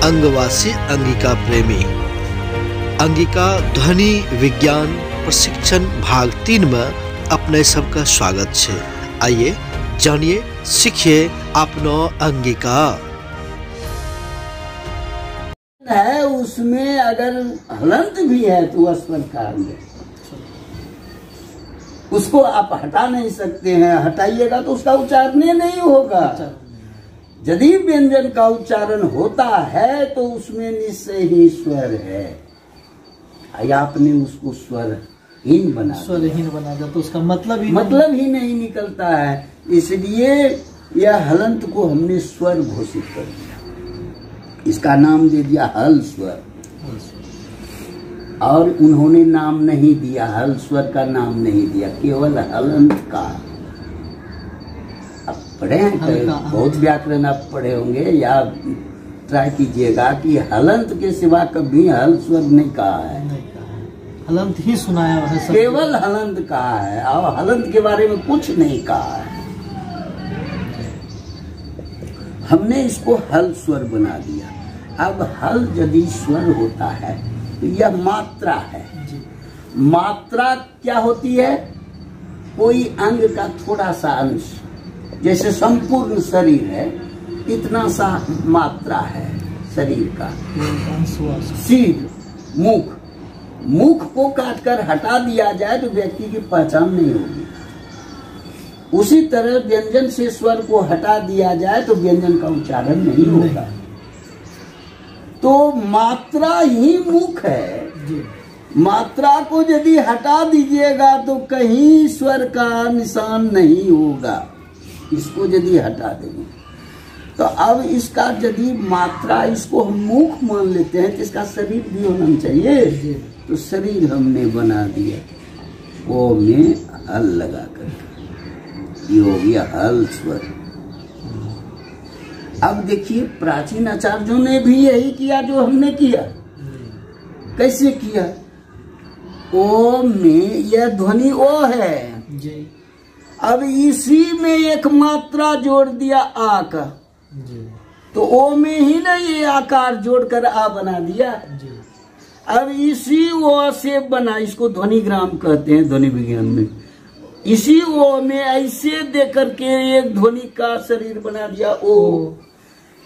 अंगवासी अंगिका प्रेमी अंगिका ध्वनि विज्ञान प्रशिक्षण भाग 3 में अपने सबका स्वागत है। आइए जानिए सीखिए अपनो अंगिका है। उसमें अगर हलंत भी है तो स्वर में उसको आप हटा नहीं सकते हैं। हटाइएगा तो उसका उच्चारण नहीं होगा। यदि व्यंजन का उच्चारण होता है तो उसमें निश्चय ही स्वर है। आपने उसको स्वरहीन बना दिया तो उसका मतलब ही नहीं निकलता है। इसलिए यह हलंत को हमने स्वर घोषित कर दिया। इसका नाम दे दिया हल स्वर। और उन्होंने नाम नहीं दिया, हल स्वर का नाम नहीं दिया, केवल हलंत का। अब पढ़े हैं, बहुत व्याकरण आप पढ़े होंगे या ट्राई कीजिएगा कि हलंत के सिवा कभी हल स्वर नहीं कहा है। हलंत ही सुनाया है, केवल हलंत कहा है और हलंत के बारे में कुछ नहीं कहा है। हमने इसको हल स्वर बना दिया। अब हल यदि स्वर होता है तो यह मात्रा है। मात्रा क्या होती है? कोई अंग का थोड़ा सा अंश, जैसे संपूर्ण शरीर है इतना सा मात्रा है शरीर का। सिर, मुख को काटकर हटा दिया जाए तो व्यक्ति की पहचान नहीं होगी। उसी तरह व्यंजन से स्वर को हटा दिया जाए तो व्यंजन का उच्चारण नहीं होगा। तो मात्रा ही मुख है। मात्रा को यदि हटा दीजिएगा तो कहीं स्वर का निशान नहीं होगा। इसको यदि हटा देंगे तो अब इसका यदि मात्रा, इसको हम मुख मान लेते हैं तो इसका शरीर भी होना चाहिए। तो शरीर हमने बना दिया ओ में हल लगा कर, ये हो गया हल स्वर। अब देखिए प्राचीन आचार्यों ने भी यही किया जो हमने किया। कैसे किया? ओ में यह ध्वनि ओ है जी। अब इसी में एक मात्रा जोड़ दिया आ का जी। तो ओ में ही ना ये आकार जोड़कर आ बना दिया जी। अब इसी ओ से बना, इसको ध्वनिग्राम कहते हैं ध्वनि विज्ञान में। इसी ओ में ऐसे देकर के एक ध्वनि का शरीर बना दिया ओ।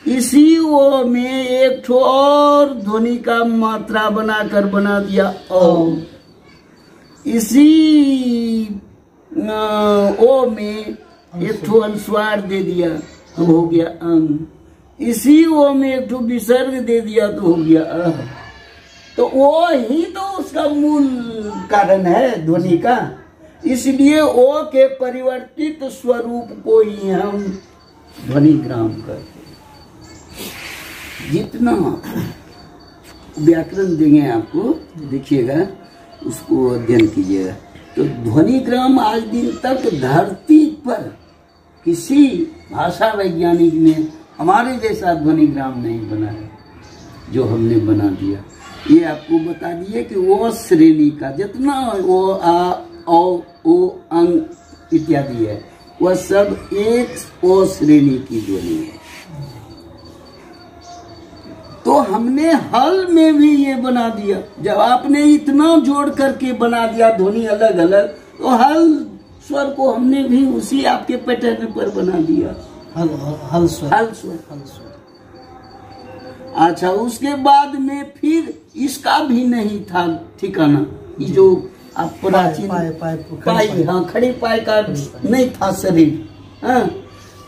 इसी ओ में एक ठो और ध्वनि का मात्रा बनाकर बना दिया ओ। इसी ओ में एक ठो अनुस्वार दे दिया तो हो गया अंग। इसी ओ में एक ठो विसर्ग दे दिया तो हो गया अ। तो वो ही तो उसका मूल कारण है ध्वनि का। इसलिए ओ के परिवर्तित स्वरूप को ही हम ध्वनिग्राम करते हैं। जितना व्याकरण देंगे आपको, देखिएगा, उसको अध्ययन कीजिएगा। तो ध्वनिग्राम आज दिन तक धरती पर किसी भाषा वैज्ञानिक ने हमारे जैसा ध्वनिग्राम नहीं बनाया जो हमने बना दिया। ये आपको बता दिए कि वो श्रेणी का जितना वो आ ओ अंग इत्यादि है वह सब एक ओ श्रेणी की ध्वनि है। तो हमने हल में भी ये बना दिया। जब आपने इतना जोड़ करके बना दिया ध्वनि अलग अलग, तो हल स्वर को हमने भी उसी आपके पैटर्न पर बना दिया। हल स्वर। अच्छा, उसके बाद में फिर इसका भी नहीं था ठिकाना। ये जो आप प्राचीन पाई, हाँ, खड़ी पाई का नहीं था शरीर। हाँ,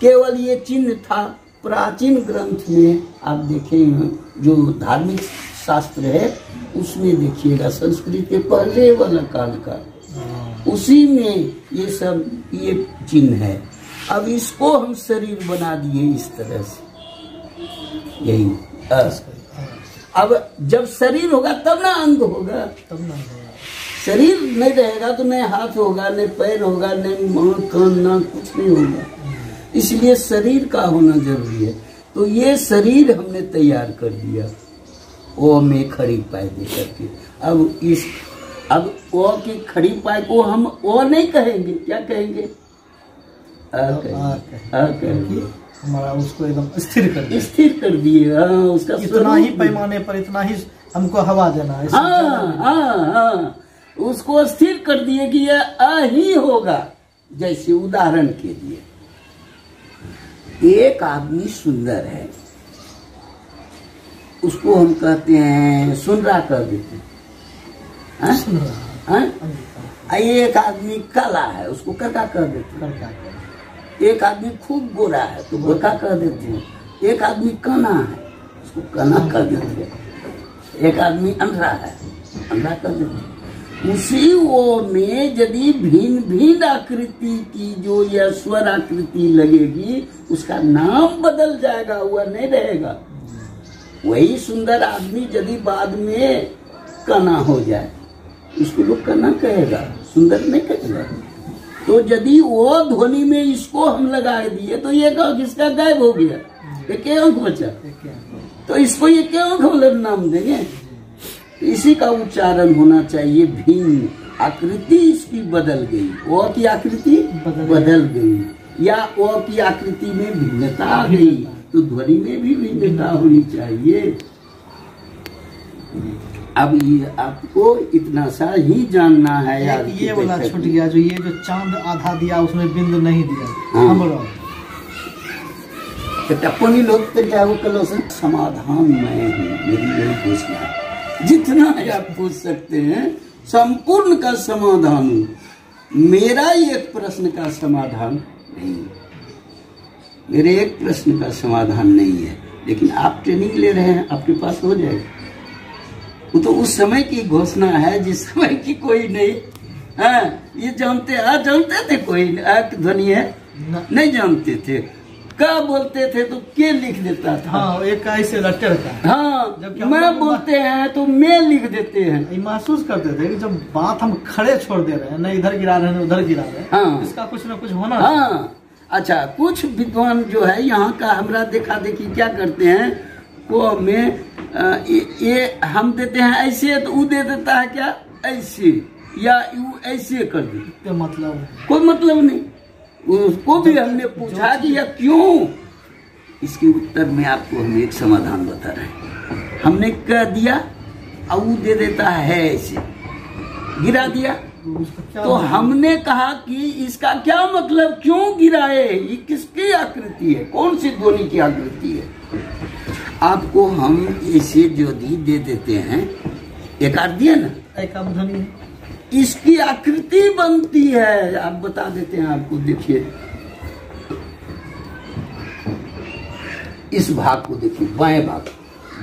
केवल ये चिन्ह था। प्राचीन ग्रंथ में आप देखें, जो धार्मिक शास्त्र है उसमें देखिएगा, संस्कृत के पहले वाला काल का, उसी में ये सब ये चिन्ह है। अब इसको हम शरीर बना दिए इस तरह से, यही। अब जब शरीर होगा तब ना अंग होगा। शरीर नहीं रहेगा तो न हाथ होगा, न पैर होगा, न मुंह कान ना कुछ नहीं होगा। इसलिए शरीर का होना जरूरी है। तो ये शरीर हमने तैयार कर दिया ओ में खड़ी पाई दे करके। अब ओ की खड़ी पाई को हम ओ नहीं कहेंगे, क्या कहेंगे? आ कहेंगे। हमारा उसको एकदम स्थिर कर दिया। स्थिर कर दिए। हाँ, उसका इतना ही पैमाने पर इतना ही हमको हवा देना है। हाँ, उसको स्थिर कर दिए कि यह ही होगा। जैसे उदाहरण के लिए एक आदमी सुंदर है, उसको हम कहते हैं सुनरा कर देते हैं। सुन रहा हाँ? एक आदमी काला है, उसको करका कर देते हैं। एक आदमी खूब गोरा है तो गोरका कर देते हैं। एक आदमी काना है, उसको काना कर देते हैं। एक आदमी अंधा है, अंधा कर देते हैं। उसी वो में यदि भिन्न भिन्न आकृति की जो यह स्वर आकृति लगेगी, उसका नाम बदल जाएगा, वह नहीं रहेगा। वही सुंदर आदमी यदि बाद में काना हो जाए, इसको लोग काना कहेगा, सुंदर नहीं कहेगा। तो यदि वो ध्वनि में इसको हम लगा दिए तो ये किसका गायब हो गया, एक अंक बचा। तो इसको ये क्या अंक वाला नाम देंगे? इसी का उच्चारण होना चाहिए। भिन्न आकृति इसकी बदल गई, वो की आकृति बदल गई, या वो की आकृति में भिन्नता आ गई, तो ध्वनि में भी भिन्नता होनी चाहिए। अब ये आपको इतना सा ही जानना है यार। ये वाला छूट गया, जो ये जो चांद आधा दिया उसमें बिंदु नहीं दिया। हाँ। हमरो तो टप्पनी लोग तो क्या वो कलो से समाधान मैं हूँ, मेरी यही पूछना है। जितना है आप पूछ सकते हैं, संपूर्ण का समाधान हूँ। मेरा एक प्रश्न का समाधान नहीं, मेरे एक प्रश्न का समाधान नहीं है। लेकिन आप ट्रेनिंग ले रहे हैं, आपके पास हो जाएगा। वो तो उस समय की घोषणा है जिस समय की कोई नहीं। हाँ, ये जानते थे कोई ध्वनि है? नहीं जानते थे। क्या बोलते थे तो के लिख देता था। हाँ, एक ऐसे लट्टे रहता है। हाँ, मैं बोलते हैं तो मैं लिख देते हैं। महसूस करते थे कि जब बात हम खड़े छोड़ दे रहे हैं, न इधर गिरा रहे हैं न उधर गिरा रहे हैं। हाँ, इसका कुछ न कुछ होना। हाँ, अच्छा, कुछ विद्वान जो है यहाँ का हमरा देखा देखी क्या करते हैं, को में ये हम देते हैं ऐसे, तो वो दे देता है क्या ऐसे, या यू ऐसे कर देते। मतलब कोई मतलब नहीं। उसको भी हमने पूछा कि यह क्यों, इसके उत्तर में आपको हम एक समाधान बता रहे हैं। हमने कह दिया और वो दे देता है ऐसे, गिरा दिया। तो हमने कहा कि इसका क्या मतलब, क्यों गिराए, ये किसकी आकृति है, कौन सी ध्वनि की आकृति है। आपको हम ऐसे जो दे देते हैं, एक आध दिया ना, एक ध्वनि इसकी आकृति बनती है। आप बता देते हैं आपको, देखिए इस भाग को देखिए, बाएं भाग,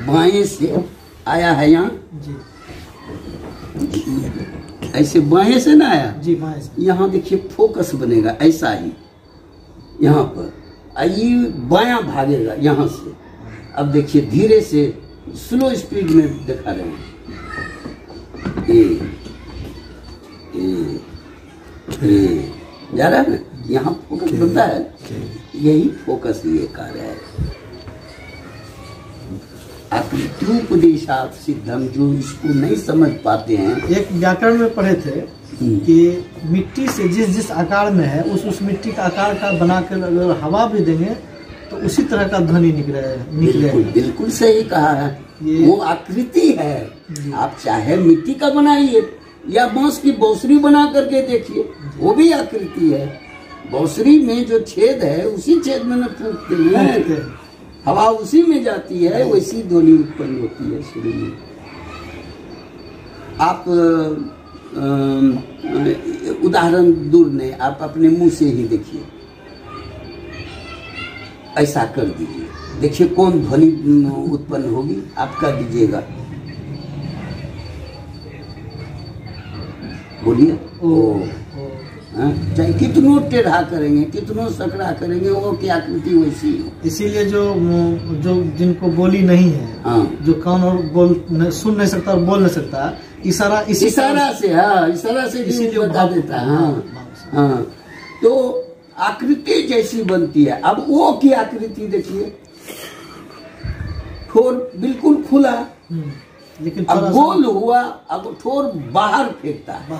बाएं से आया है यहाँ जी, ऐसे बाएं से ना आया जी, बाएं से। यहाँ देखिए फोकस बनेगा ऐसा ही, यहाँ पर आइए बायां भागेगा यहाँ से। अब देखिए धीरे से स्लो स्पीड में दिखा रहे हैं, जा रहा है ना, यहाँ फोकस बनता है, यही फोकस ये कार्य है। आकृत्योपदेशात् सिद्धम, जो इसको नहीं समझ पाते हैं। एक व्याकरण में पढ़े थे कि मिट्टी से जिस आकार में है, उस मिट्टी का आकार का बनाकर अगर हवा भी देंगे तो उसी तरह का ध्वनि निकले। बिल्कुल सही कहा है, वो आकृति है। आप चाहे मिट्टी का बनाइए या बांस की बौसरी बना करके देखिए, वो भी आकृति है। बौसरी में जो छेद है उसी छेद में न फूंकते हैं, हवा उसी में जाती है, वैसी ध्वनि उत्पन्न होती है शुरू में। आप उदाहरण दूर नहीं, आप अपने मुंह से ही देखिए, ऐसा कर दीजिए, देखिए कौन ध्वनि उत्पन्न होगी, आप कर दीजिएगा, बोलिए। चाहे कितनों टेढ़ा करेंगे, कितनों सकड़ा करेंगे, वो की आकृति वैसी है। इसीलिए जो जिनको बोली नहीं है, हाँ, जो कान और सुन नहीं सकता और बोल नहीं सकता, इशारा से, हाँ, इशारा से इसीलिए बता देता है। हाँ, तो आकृति जैसी बनती है। अब वो की आकृति देखिए, ठोर बिल्कुल खुला, लेकिन अब गोल हुआ, अब ठोर बाहर फेंकता है,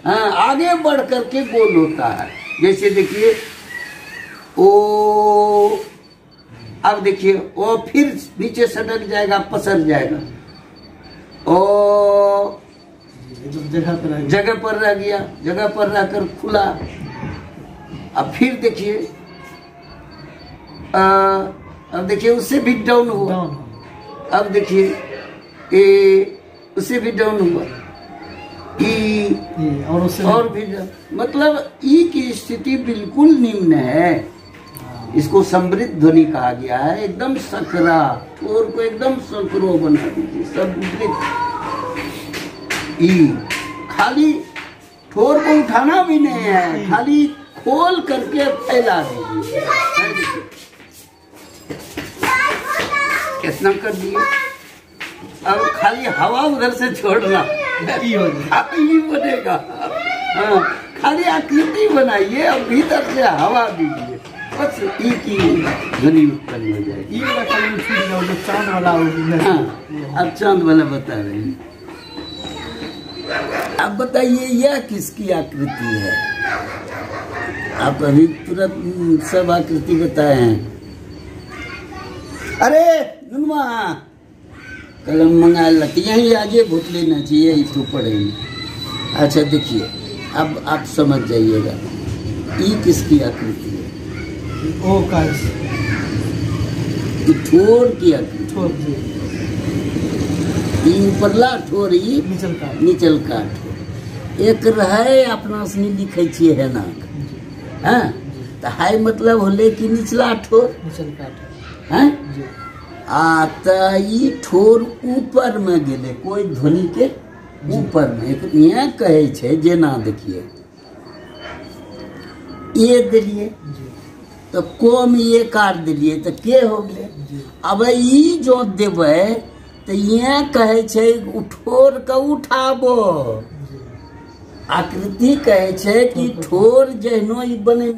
हाँ, आगे बढ़ करके गोल होता है। जैसे देखिए ओ, अब देखिए ओ फिर नीचे सटक जाएगा, पसर जाएगा। ओ जगह पर रह गया, जगह पर रहकर खुला। अब फिर देखिए, अब देखिए उससे भी डाउन हुआ। अब देखिए ए, उससे भी डाउन हुआ, ई और भी मतलब ई की स्थिति बिल्कुल निम्न है। इसको समृद्ध ध्वनि कहा गया है। एकदम सकरा, ठोर को एकदम सकरो बना दीजिए, समृद्ध। ई खाली ठोर को उठाना भी नहीं है, खाली खोल करके फैला दीजिए। कितना कर दिए। अब खाली हवा उधर से छोड़ना, ये बनेगा। हाँ, खाली आकृति बनाइए, अब भीतर से हवा दीजिए, बस ई की ध्वनि उत्पन्न हो जाएगी। चांद वाला। हाँ, अब चांद वाला बता रहे हैं। अब बताइए यह किसकी आकृति है? आप अभी तुरंत सब आकृति बताए हैं। अरे नुनमा कलम मंगा लती यही आगे भूत लेना चाहिए, इसको पढ़ेंगे। अच्छा देखिए, अब आप समझ जाइएगा ई किसकी आकृति है। ओ का ठोर की आकृति। ई ऊपरला ठोर, ई नीचल का ठोर। एक रहे अपना उसने लिखे छिए है ना, हाँ तो हाय मतलब होले कि निचला ठोर, हैं ई ठोर ऊपर में गेले, कोई ध्वनि के ऊपर में। एक यहाँ कहे छे जेना देखिए, ये दिलिए तो कोम ये काट दिलिए तो के हो गए। अब ई जो देवे तो यहाँ कहे छे ठोर का उठाबो। आकृति कहे छे कि ठोर जहनो ई बने